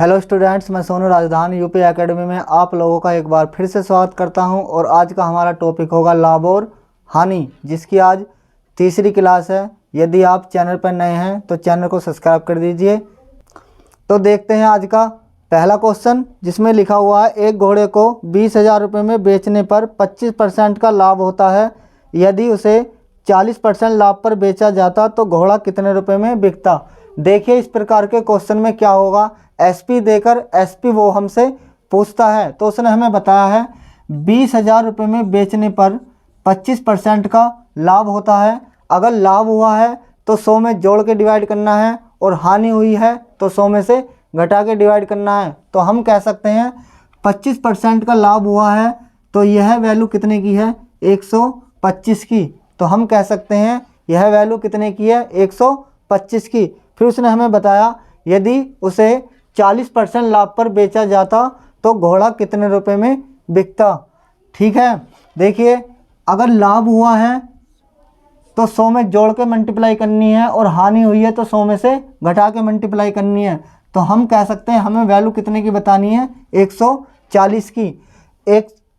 Hello students, मैं सोनू राजधानी UP academy में आप लोगों का एक बार फिर से स्वागत करता हूं। और आज का हमारा टॉपिक होगा लाभ और हानि, जिसकी आज तीसरी क्लास है। यदि आप चैनल पर नए हैं तो चैनल को सब्सक्राइब कर दीजिए। तो देखते हैं आज का पहला क्वेश्चन, जिसमें लिखा हुआ है एक घोड़े को 20,000 रुपये में बेचने पर 25% का लाभ होता है। यदि उसे 40% लाभ पर बेचा जाता तो घोड़ा कितने रुपए में बिकता। देखिए, इस प्रकार के क्वेश्चन में क्या होगा, एसपी देकर एसपी वो हमसे पूछता है। तो उसने हमें बताया है 20,000 रुपये में बेचने पर 25% का लाभ होता है। अगर लाभ हुआ है तो 100 में जोड़ के डिवाइड करना है, और हानि हुई है तो 100 में से घटा के डिवाइड करना है। तो हम कह सकते हैं 25% का लाभ हुआ है तो यह वैल्यू कितने की है, 125 की। तो हम कह सकते हैं यह वैल्यू कितने की है, 125 की। फिर उसने हमें बताया यदि उसे 40% लाभ पर बेचा जाता तो घोड़ा कितने रुपए में बिकता। ठीक है, देखिए, अगर लाभ हुआ है तो 100 में जोड़ के मल्टीप्लाई करनी है, और हानि हुई है तो 100 में से घटा के मल्टीप्लाई करनी है। तो हम कह सकते हैं हमें वैल्यू कितने की बतानी है, 140 की।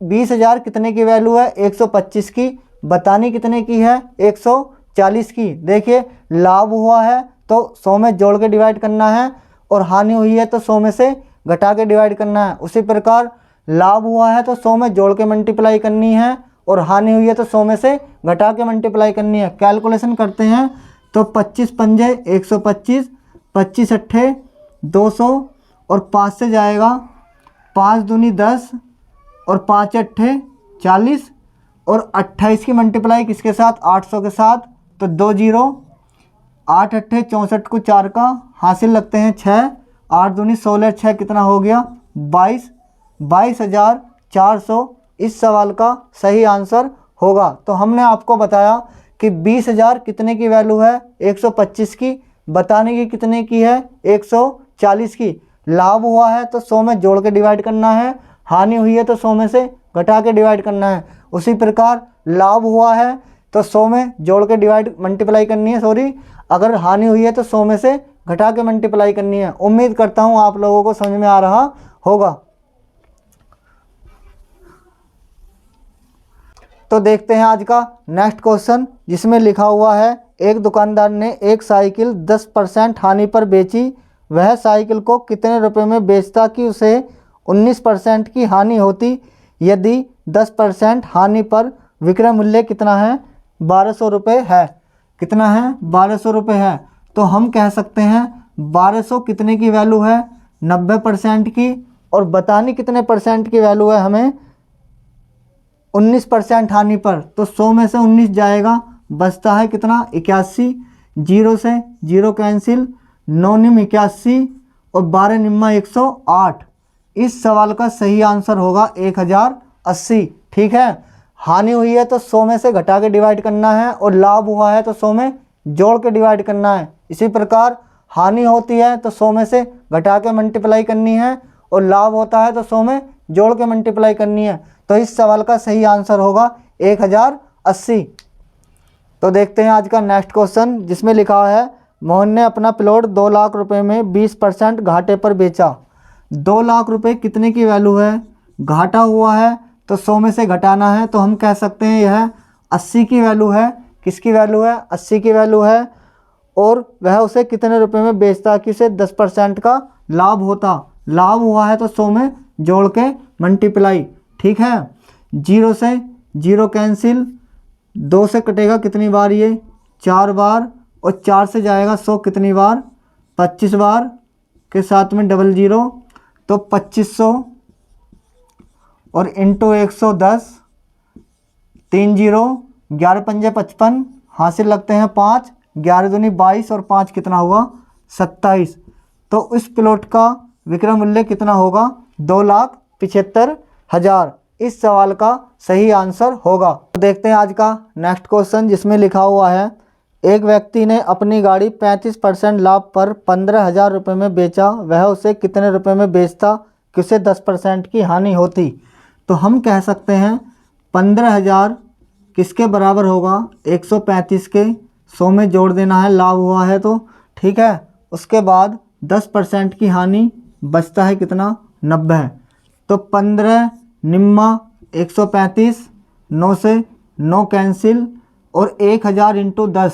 20,000 कितने की वैल्यू है, 125 की। बतानी कितने की है, 140 की। देखिए, लाभ हुआ है तो 100 में जोड़ के डिवाइड करना है, और हानि हुई है तो 100 में से घटा के डिवाइड करना है। उसी प्रकार लाभ हुआ है तो 100 में जोड़ के मल्टीप्लाई करनी है, और हानि हुई है तो 100 में से घटा के मल्टीप्लाई करनी है। कैलकुलेशन करते हैं तो 25 पंजे 125, 25 अट्ठे 200, और 5 से जाएगा 5 दूनी 10, और 5 अट्ठे 40, और 28 की मल्टीप्लाई किसके साथ, 800 के साथ। तो 2 जीरो, 8 अट्ठे 64 को 4 का हासिल लगते हैं 6, 8 दूनी 16, 6 कितना हो गया 22,400 इस सवाल का सही आंसर होगा। तो हमने आपको बताया कि 20,000 कितने की वैल्यू है, 125 की। बताने की कितने की है, 140 की। लाभ हुआ है तो 100 में जोड़ के डिवाइड करना है, हानि हुई है तो 100 में से घटा के डिवाइड करना है। उसी प्रकार लाभ हुआ है तो 100 में जोड़ के डिवाइड मल्टीप्लाई करनी है, अगर हानि हुई है तो 100 में से घटा के मल्टीप्लाई करनी है। उम्मीद करता हूँ आप लोगों को समझ में आ रहा होगा। तो देखते हैं आज का नेक्स्ट क्वेश्चन, जिसमें लिखा हुआ है एक दुकानदार ने एक साइकिल 10% हानि पर बेची। वह साइकिल को कितने रुपए में बेचता कि उसे 19% की हानि होती। यदि 10% हानि पर विक्रय मूल्य कितना है, 1200 रुपये है। कितना है, 1200 रुपये है। तो हम कह सकते हैं 1200 कितने की वैल्यू है, 90% की। और बतानी कितने परसेंट की वैल्यू है हमें, 19% हानि पर। तो 100 में से 19 जाएगा, बचता है कितना, 81। 0 से 0 कैंसिल, 9 निम 81, और 12 निम्मा 108। इस सवाल का सही आंसर होगा 1080। ठीक है, हानि हुई है तो 100 में से घटा के डिवाइड करना है, और लाभ हुआ है तो 100 में जोड़ के डिवाइड करना है। इसी प्रकार हानि होती है तो 100 में से घटा के मल्टीप्लाई करनी है, और लाभ होता है तो 100 में जोड़ के मल्टीप्लाई करनी है। तो इस सवाल का सही आंसर होगा 1080। तो देखते हैं आज का नेक्स्ट क्वेश्चन, जिसमें लिखा है मोहन ने अपना प्लॉट 2 लाख रुपए में 20% घाटे पर बेचा। 2 लाख रुपए कितने की वैल्यू है, घाटा हुआ है तो 100 में से घटाना है। तो हम कह सकते हैं यह 80 की वैल्यू है। किसकी वैल्यू है, 80 की वैल्यू है। और वह उसे कितने रुपए में बेचता कि उसे 10% का लाभ होता। लाभ हुआ है तो 100 में जोड़ के मल्टीप्लाई। ठीक है, 0 से 0 कैंसिल, 2 से कटेगा कितनी बार, ये 4 बार, और 4 से जाएगा 100 कितनी बार, 25 बार के साथ में डबल 0, तो 2500, और इंटू 110, 3 जीरो, 11 पंजे 55, हासिल लगते हैं 5, 11 दूनी 22, और 5 कितना हुआ 27। तो इस प्लॉट का विक्रय मूल्य कितना होगा, 2,75,000। इस सवाल का सही आंसर होगा। तो देखते हैं आज का नेक्स्ट क्वेश्चन, जिसमें लिखा हुआ है एक व्यक्ति ने अपनी गाड़ी 35% लाभ पर 15,000 रुपये में बेचा। वह उसे कितने रुपए में बेचता कि उसे 10% की हानि होती। तो हम कह सकते हैं 15,000 किसके बराबर होगा, 135 के। 100 में जोड़ देना है, लाभ हुआ है तो। ठीक है, उसके बाद 10% की हानि बचता है कितना 90। तो 15 निम्मा 135, 9 से 9 कैंसिल और 1000 इंटू 10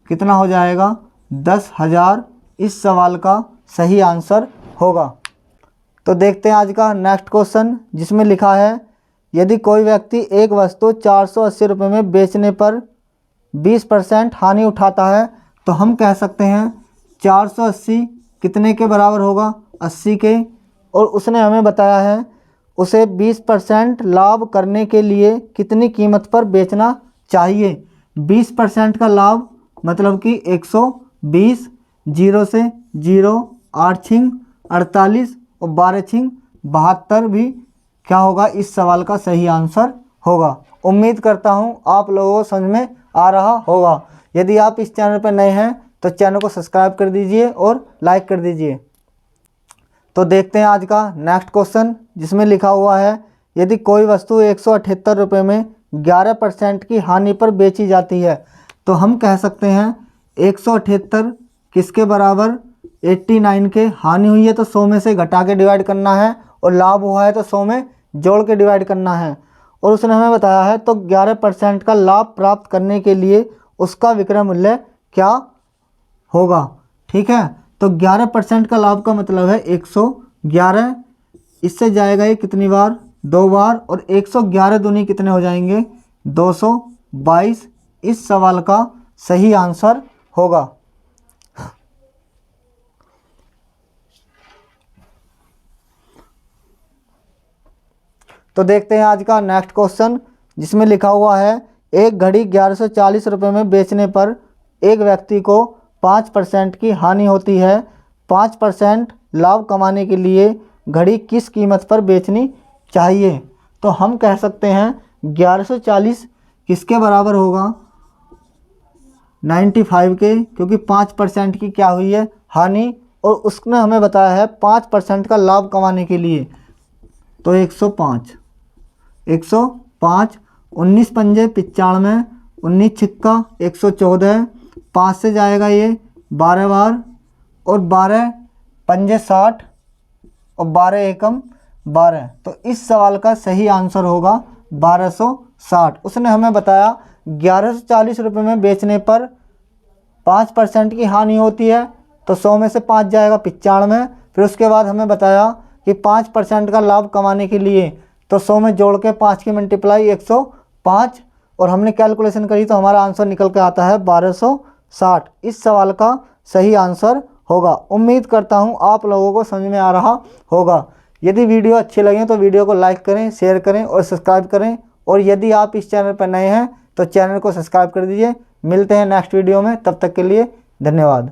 कितना हो जाएगा 10,000 इस सवाल का सही आंसर होगा। तो देखते हैं आज का नेक्स्ट क्वेश्चन जिसमें लिखा है यदि कोई व्यक्ति एक वस्तु 480 रुपये में बेचने पर 20% हानि उठाता है तो हम कह सकते हैं 480 कितने के बराबर होगा 80 के, और उसने हमें बताया है उसे 20% लाभ करने के लिए कितनी कीमत पर बेचना चाहिए। 20% का लाभ मतलब कि 120, 0 से 0, 8 छिंग 48 और 12 छिंग 72 भी क्या होगा इस सवाल का सही आंसर होगा। उम्मीद करता हूँ आप लोगों को समझ में आ रहा होगा। यदि आप इस चैनल पर नए हैं तो चैनल को सब्सक्राइब कर दीजिए और लाइक कर दीजिए। तो देखते हैं आज का नेक्स्ट क्वेश्चन जिसमें लिखा हुआ है यदि कोई वस्तु 178 रुपये में 11% की हानि पर बेची जाती है तो हम कह सकते हैं 178 किसके बराबर 89 के, हानि हुई है तो 100 में से घटा के डिवाइड करना है और लाभ हुआ है तो 100 में जोड़ के डिवाइड करना है। और उसने हमें बताया है तो 11% का लाभ प्राप्त करने के लिए उसका विक्रय मूल्य क्या होगा। ठीक है, तो 11% का लाभ का मतलब है 111, इससे जाएगा ये कितनी बार 2 बार, और 111 दूनी कितने हो जाएंगे 222 इस सवाल का सही आंसर होगा। तो देखते हैं आज का नेक्स्ट क्वेश्चन जिसमें लिखा हुआ है एक घड़ी 1140 रुपये में बेचने पर एक व्यक्ति को 5% की हानि होती है। 5% लाभ कमाने के लिए घड़ी किस कीमत पर बेचनी चाहिए। तो हम कह सकते हैं 1140 किसके बराबर होगा 95 के, क्योंकि 5% की क्या हुई है हानि, और उसने हमें बताया है 5% का लाभ कमाने के लिए तो 105 19 पंजे 95, 19 छिक्का 114, 5 से जाएगा ये 12 बार और 12 पंजे 60 और 12 एकम 12। तो इस सवाल का सही आंसर होगा 1260। उसने हमें बताया 1140 रुपये में बेचने पर 5% की हानि होती है तो 100 में से 5 जाएगा 95। फिर उसके बाद हमें बताया कि 5% का लाभ कमाने के लिए तो 100 में जोड़ के 5 की मल्टीप्लाई 105, और हमने कैलकुलेशन करी तो हमारा आंसर निकल के आता है 1260। इस सवाल का सही आंसर होगा। उम्मीद करता हूँ आप लोगों को समझ में आ रहा होगा। यदि वीडियो अच्छे लगे तो वीडियो को लाइक करें, शेयर करें और सब्सक्राइब करें, और यदि आप इस चैनल पर नए हैं तो चैनल को सब्सक्राइब कर दीजिए। मिलते हैं नेक्स्ट वीडियो में, तब तक के लिए धन्यवाद।